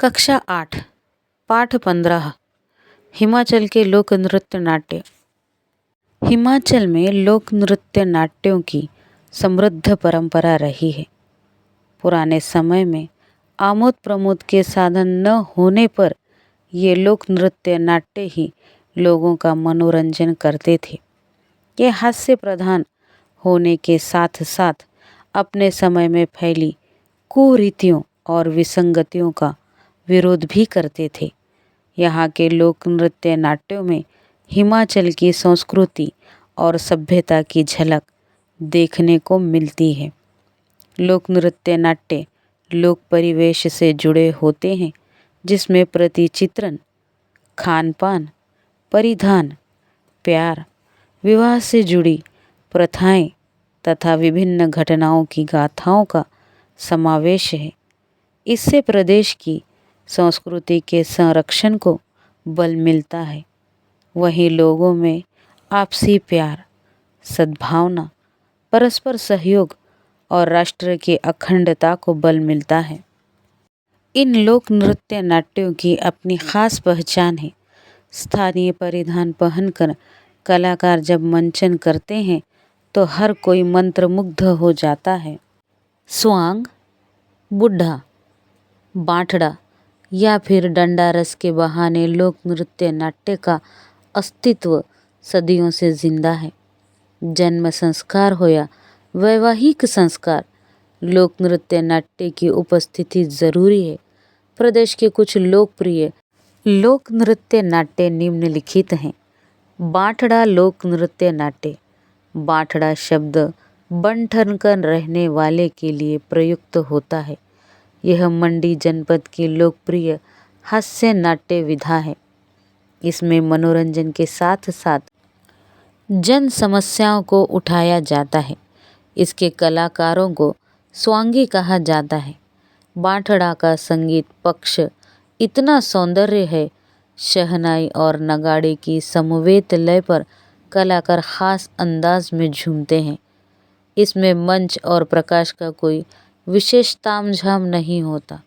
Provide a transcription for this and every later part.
कक्षा 8 पाठ 15 हिमाचल के लोक नृत्य नाट्य। हिमाचल में लोक नृत्य नाट्यों की समृद्ध परंपरा रही है। पुराने समय में आमोद प्रमोद के साधन न होने पर ये लोक नृत्य नाट्य ही लोगों का मनोरंजन करते थे। ये हास्य प्रधान होने के साथ साथ अपने समय में फैली कुरीतियों और विसंगतियों का विरोध भी करते थे। यहाँ के लोक नृत्य नाट्यों में हिमाचल की संस्कृति और सभ्यता की झलक देखने को मिलती है। लोक नृत्य नाट्य लोक परिवेश से जुड़े होते हैं, जिसमें प्रतिचित्रण, खान पान, परिधान, प्यार, विवाह से जुड़ी प्रथाएं तथा विभिन्न घटनाओं की गाथाओं का समावेश है। इससे प्रदेश की संस्कृति के संरक्षण को बल मिलता है। वहीं लोगों में आपसी प्यार, सद्भावना, परस्पर सहयोग और राष्ट्र की अखंडता को बल मिलता है। इन लोक नृत्य नाट्यों की अपनी खास पहचान है। स्थानीय परिधान पहनकर कलाकार जब मंचन करते हैं तो हर कोई मंत्रमुग्ध हो जाता है। स्वांग, बुढ़ा, बांठड़ा या फिर डंडा रस के बहाने लोक नृत्य नाट्य का अस्तित्व सदियों से जिंदा है। जन्म संस्कार हो या वैवाहिक संस्कार, लोक नृत्य नाट्य की उपस्थिति जरूरी है। प्रदेश के कुछ लोकप्रिय लोक नृत्य नाट्य निम्नलिखित हैं। बांठड़ा लोक नृत्य नाट्य। बांठड़ा शब्द बन-ठन कर रहने वाले के लिए प्रयुक्त होता है। यह मंडी जनपद की लोकप्रिय हास्य नाट्य विधा है। इसमें मनोरंजन के साथ साथ जन समस्याओं को उठाया जाता है। इसके कलाकारों को स्वांगी कहा जाता है। बांठड़ा का संगीत पक्ष इतना सौंदर्य है। शहनाई और नगाड़े की समवेत लय पर कलाकार खास अंदाज में झूमते हैं। इसमें मंच और प्रकाश का कोई विशेष तामझाम नहीं होता।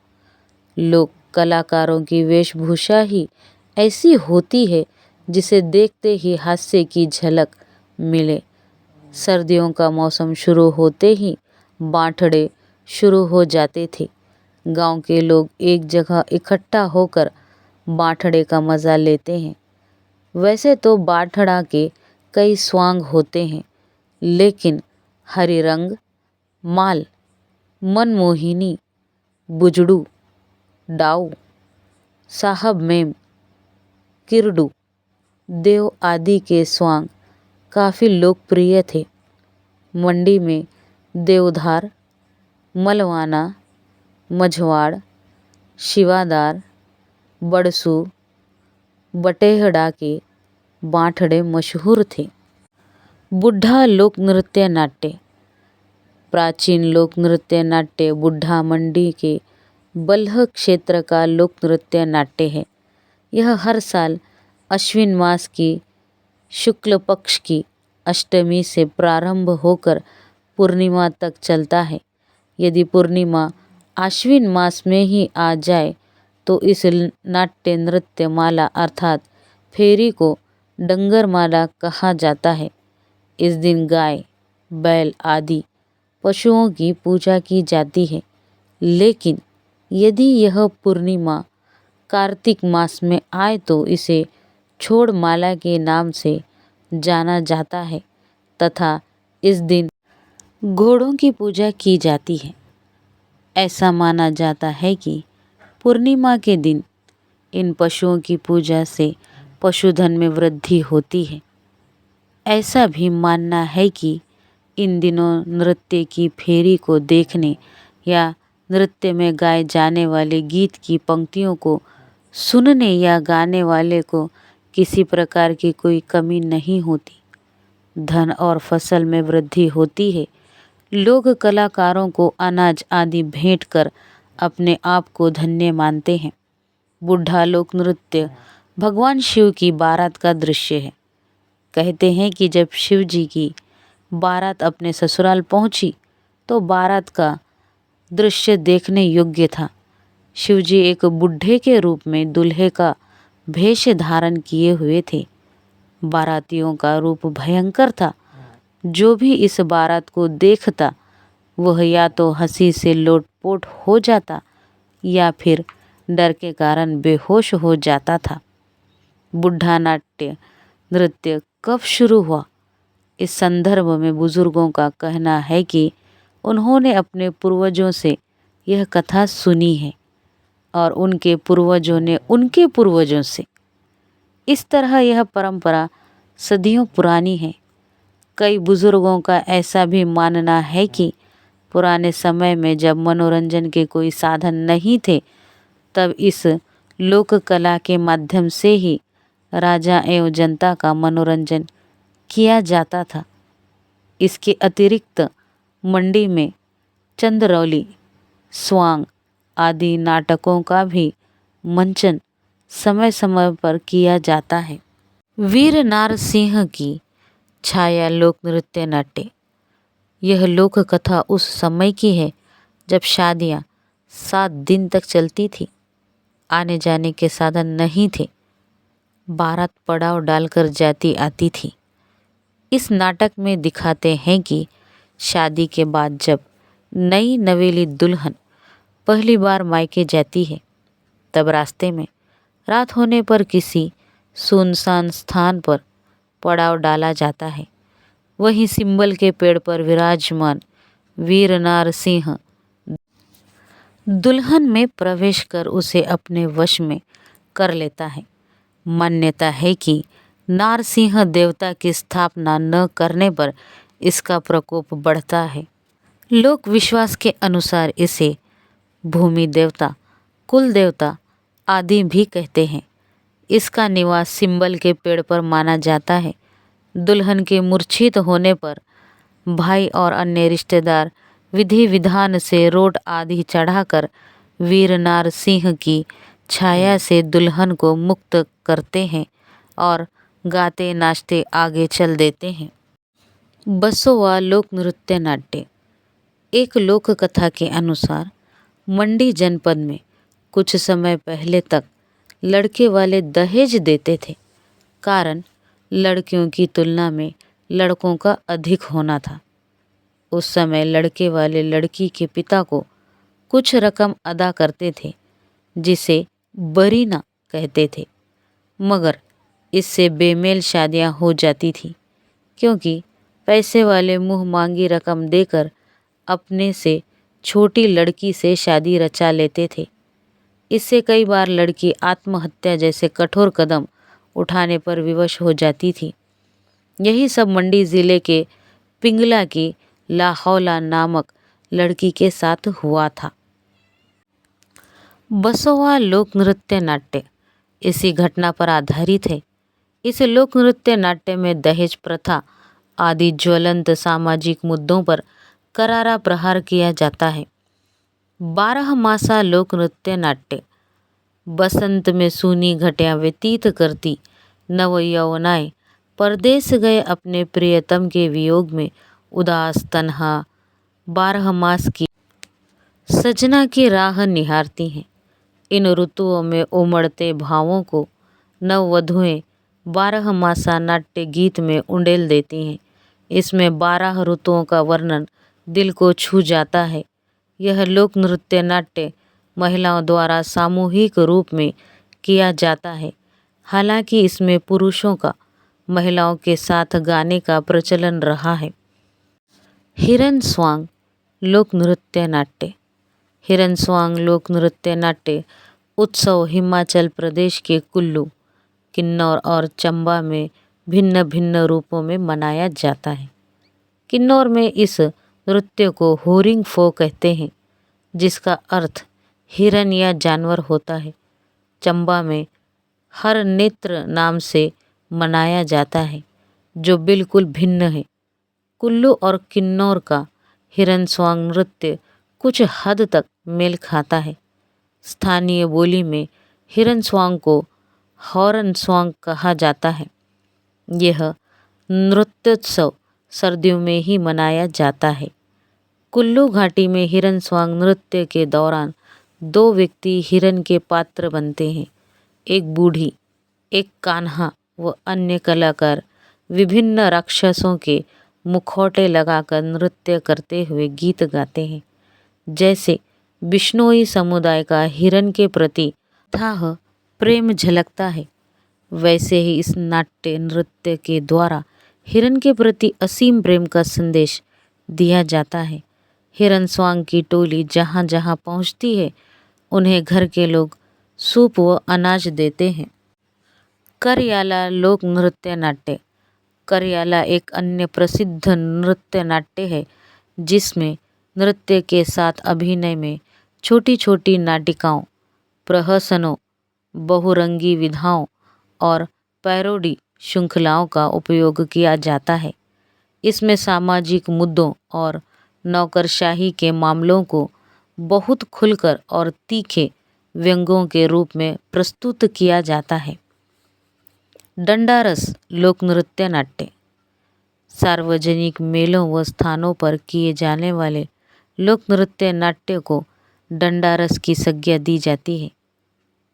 लोक कलाकारों की वेशभूषा ही ऐसी होती है जिसे देखते ही हास्य की झलक मिले। सर्दियों का मौसम शुरू होते ही बांठड़े शुरू हो जाते थे। गांव के लोग एक जगह इकट्ठा होकर बांठड़े का मज़ा लेते हैं। वैसे तो बांठड़ा के कई स्वांग होते हैं, लेकिन हरिरंग, माल, मनमोहिनी, बुजड़ू, डाऊ, साहब मेम, किरडू, देव आदि के स्वांग काफ़ी लोकप्रिय थे। मंडी में देवधार, मलवाना, मझवाड़, शिवादार, बड़सू, बटेहड़ा के बांठड़े मशहूर थे। बुढ़ा लोक नृत्य नाट्य। प्राचीन लोक नृत्य नाट्य बुढ़ा मंडी के बल्ह क्षेत्र का लोक नृत्य नाट्य है। यह हर साल अश्विन मास की शुक्ल पक्ष की अष्टमी से प्रारंभ होकर पूर्णिमा तक चलता है। यदि पूर्णिमा आश्विन मास में ही आ जाए तो इस नाट्य नृत्य माला अर्थात फेरी को डंगर माला कहा जाता है। इस दिन गाय, बैल आदि पशुओं की पूजा की जाती है। लेकिन यदि यह पूर्णिमा कार्तिक मास में आए तो इसे छोड़ माला के नाम से जाना जाता है तथा इस दिन घोड़ों की पूजा की जाती है। ऐसा माना जाता है कि पूर्णिमा के दिन इन पशुओं की पूजा से पशुधन में वृद्धि होती है। ऐसा भी मानना है कि इन दिनों नृत्य की फेरी को देखने या नृत्य में गाए जाने वाले गीत की पंक्तियों को सुनने या गाने वाले को किसी प्रकार की कोई कमी नहीं होती। धन और फसल में वृद्धि होती है। लोग कलाकारों को अनाज आदि भेंट कर अपने आप को धन्य मानते हैं। बुढ़ा लोक नृत्य भगवान शिव की बारात का दृश्य है। कहते हैं कि जब शिव जी की बारात अपने ससुराल पहुंची तो बारात का दृश्य देखने योग्य था। शिवजी एक बुढ़े के रूप में दूल्हे का भेष धारण किए हुए थे। बारातियों का रूप भयंकर था। जो भी इस बारात को देखता वह या तो हंसी से लोटपोट हो जाता या फिर डर के कारण बेहोश हो जाता था। बुढ़ा नाट्य नृत्य कब शुरू हुआ? इस संदर्भ में बुजुर्गों का कहना है कि उन्होंने अपने पूर्वजों से यह कथा सुनी है और उनके पूर्वजों ने उनके पूर्वजों से। इस तरह यह परंपरा सदियों पुरानी है। कई बुजुर्गों का ऐसा भी मानना है कि पुराने समय में जब मनोरंजन के कोई साधन नहीं थे तब इस लोक कला के माध्यम से ही राजा एवं जनता का मनोरंजन किया जाता था। इसके अतिरिक्त मंडी में चंद्रौली, स्वांग आदि नाटकों का भी मंचन समय समय पर किया जाता है। वीर नारसिंह की छाया लोक नृत्य नाट्य। यह लोक कथा उस समय की है जब शादियां 7 दिन तक चलती थी। आने जाने के साधन नहीं थे। बारात पड़ाव डालकर जाती आती थी। इस नाटक में दिखाते हैं कि शादी के बाद जब नई नवेली दुल्हन पहली बार मायके जाती है तब रास्ते में रात होने पर किसी सुनसान स्थान पर पड़ाव डाला जाता है। वहीं सिंबल के पेड़ पर विराजमान वीर नारसिंह दुल्हन में प्रवेश कर उसे अपने वश में कर लेता है। मान्यता है कि नारसिंह देवता की स्थापना न करने पर इसका प्रकोप बढ़ता है। लोक विश्वास के अनुसार इसे भूमि देवता, कुल देवता आदि भी कहते हैं। इसका निवास सिंबल के पेड़ पर माना जाता है। दुल्हन के मूर्छित होने पर भाई और अन्य रिश्तेदार विधि विधान से रोट आदि चढ़ाकर वीर नारसिंह की छाया से दुल्हन को मुक्त करते हैं और गाते नाचते आगे चल देते हैं। बसोवा लोक नृत्य नाट्य। एक लोक कथा के अनुसार मंडी जनपद में कुछ समय पहले तक लड़के वाले दहेज देते थे। कारण लड़कियों की तुलना में लड़कों का अधिक होना था। उस समय लड़के वाले लड़की के पिता को कुछ रकम अदा करते थे जिसे बरीना कहते थे, मगर इससे बेमेल शादियां हो जाती थी क्योंकि पैसे वाले मुंह मांगी रकम देकर अपने से छोटी लड़की से शादी रचा लेते थे। इससे कई बार लड़की आत्महत्या जैसे कठोर कदम उठाने पर विवश हो जाती थी। यही सब मंडी ज़िले के पिंगला की लाहौला नामक लड़की के साथ हुआ था। बसोवा लोक नृत्य नाट्य इसी घटना पर आधारित है। इस लोक नृत्य नाट्य में दहेज प्रथा आदि ज्वलंत सामाजिक मुद्दों पर करारा प्रहार किया जाता है। 12 मासा लोक नृत्य नाट्य। बसंत में सूनी घटिया व्यतीत करती नवयौवनाएं परदेश गए अपने प्रियतम के वियोग में उदास तन्हा 12 मास की सजना की राह निहारती हैं। इन ऋतुओं में उमड़ते भावों को नववधुएं 12 मासा नाट्य गीत में उंडेल देती हैं। इसमें 12 ऋतुओं का वर्णन दिल को छू जाता है। यह लोक नृत्य नाट्य महिलाओं द्वारा सामूहिक रूप में किया जाता है। हालांकि इसमें पुरुषों का महिलाओं के साथ गाने का प्रचलन रहा है। हिरन स्वांग लोक नृत्य नाट्य। हिरन स्वांग लोक नृत्य नाट्य उत्सव हिमाचल प्रदेश के कुल्लू, किन्नौर और चंबा में भिन्न भिन्न रूपों में मनाया जाता है। किन्नौर में इस नृत्य को होरिंग फो कहते हैं जिसका अर्थ हिरन या जानवर होता है। चंबा में हर नेत्र नाम से मनाया जाता है जो बिल्कुल भिन्न है। कुल्लू और किन्नौर का हिरन स्वांग नृत्य कुछ हद तक मेल खाता है। स्थानीय बोली में हिरन स्वांग को हॉर्न स्वांग कहा जाता है। यह नृत्योत्सव सर्दियों में ही मनाया जाता है। कुल्लू घाटी में हिरन स्वांग नृत्य के दौरान दो व्यक्ति हिरण के पात्र बनते हैं। एक बूढ़ी, एक कान्हा व अन्य कलाकार विभिन्न राक्षसों के मुखौटे लगाकर नृत्य करते हुए गीत गाते हैं। जैसे बिश्नोई समुदाय का हिरण के प्रति अथाह प्रेम झलकता है, वैसे ही इस नाट्य नृत्य के द्वारा हिरण के प्रति असीम प्रेम का संदेश दिया जाता है। हिरण स्वांग की टोली जहाँ जहाँ पहुँचती है, उन्हें घर के लोग सूप व अनाज देते हैं। करयाला लोक नृत्य नाट्य। करयाला एक अन्य प्रसिद्ध नृत्य नाट्य है, जिसमें नृत्य के साथ अभिनय में छोटी छोटी नाटिकाओं, प्रहसनों, बहुरंगी विधाओं और पैरोडी श्रृंखलाओं का उपयोग किया जाता है। इसमें सामाजिक मुद्दों और नौकरशाही के मामलों को बहुत खुलकर और तीखे व्यंग्यों के रूप में प्रस्तुत किया जाता है। डंडारस लोक नृत्य नाट्य। सार्वजनिक मेलों व स्थानों पर किए जाने वाले लोक नृत्य नाट्य को डंडारस की संज्ञा दी जाती है।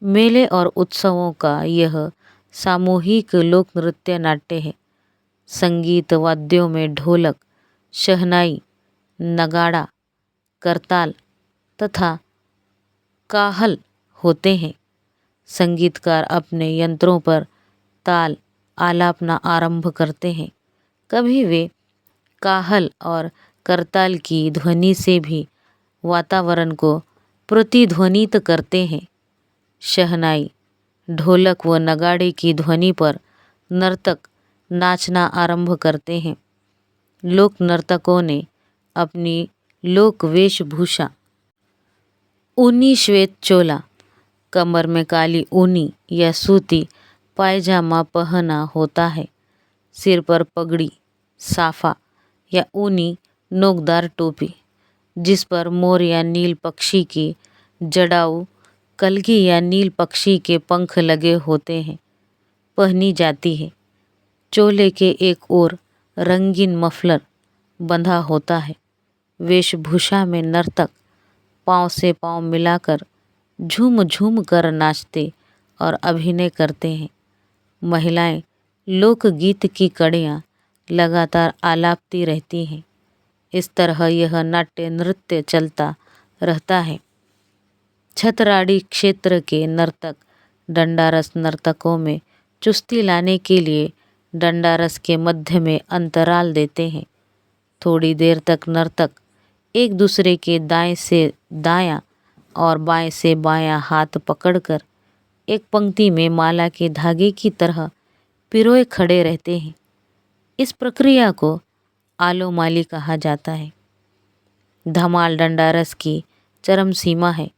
मेले और उत्सवों का यह सामूहिक लोक नृत्य नाट्य है। संगीत वाद्यों में ढोलक, शहनाई, नगाड़ा, करताल तथा काहल होते हैं। संगीतकार अपने यंत्रों पर ताल आलापना आरंभ करते हैं। कभी वे काहल और करताल की ध्वनि से भी वातावरण को प्रतिध्वनित करते हैं। शहनाई, ढोलक व नगाड़े की ध्वनि पर नर्तक नाचना आरंभ करते हैं। लोक नर्तकों ने अपनी लोक वेशभूषा ऊनी श्वेत चोला, कमर में काली ऊनी या सूती पायजामा पहना होता है। सिर पर पगड़ी, साफा या ऊनी नोकदार टोपी, जिस पर मोर या नील पक्षी की जड़ाऊ कलगी या नील पक्षी के पंख लगे होते हैं, पहनी जाती है। चोले के एक ओर रंगीन मफलर बंधा होता है। वेशभूषा में नर्तक पाँव से पाँव मिलाकर झूम झूम कर नाचते और अभिनय करते हैं। महिलाएं लोकगीत की कड़ियाँ लगातार आलापती रहती हैं। इस तरह यह नाट्य नृत्य चलता रहता है। छतराड़ी क्षेत्र के नर्तक डंडारस नर्तकों में चुस्ती लाने के लिए डंडारस के मध्य में अंतराल देते हैं। थोड़ी देर तक नर्तक एक दूसरे के दाएं से दायां और बाएं से बायां हाथ पकड़कर एक पंक्ति में माला के धागे की तरह पिरोए खड़े रहते हैं। इस प्रक्रिया को आलोमाली कहा जाता है। धमाल डंडारस की चरम सीमा है।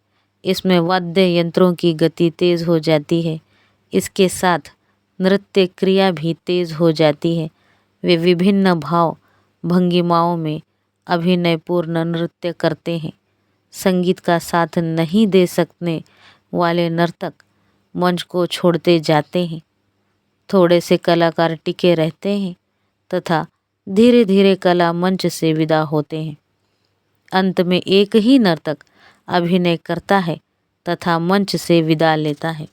इसमें वाद्य यंत्रों की गति तेज हो जाती है। इसके साथ नृत्य क्रिया भी तेज हो जाती है। वे विभिन्न भाव भंगिमाओं में अभिनयपूर्ण नृत्य करते हैं। संगीत का साथ नहीं दे सकने वाले नर्तक मंच को छोड़ते जाते हैं। थोड़े से कलाकार टिके रहते हैं तथा धीरे धीरे कला मंच से विदा होते हैं। अंत में एक ही नर्तक अभिनय करता है तथा मंच से विदा लेता है।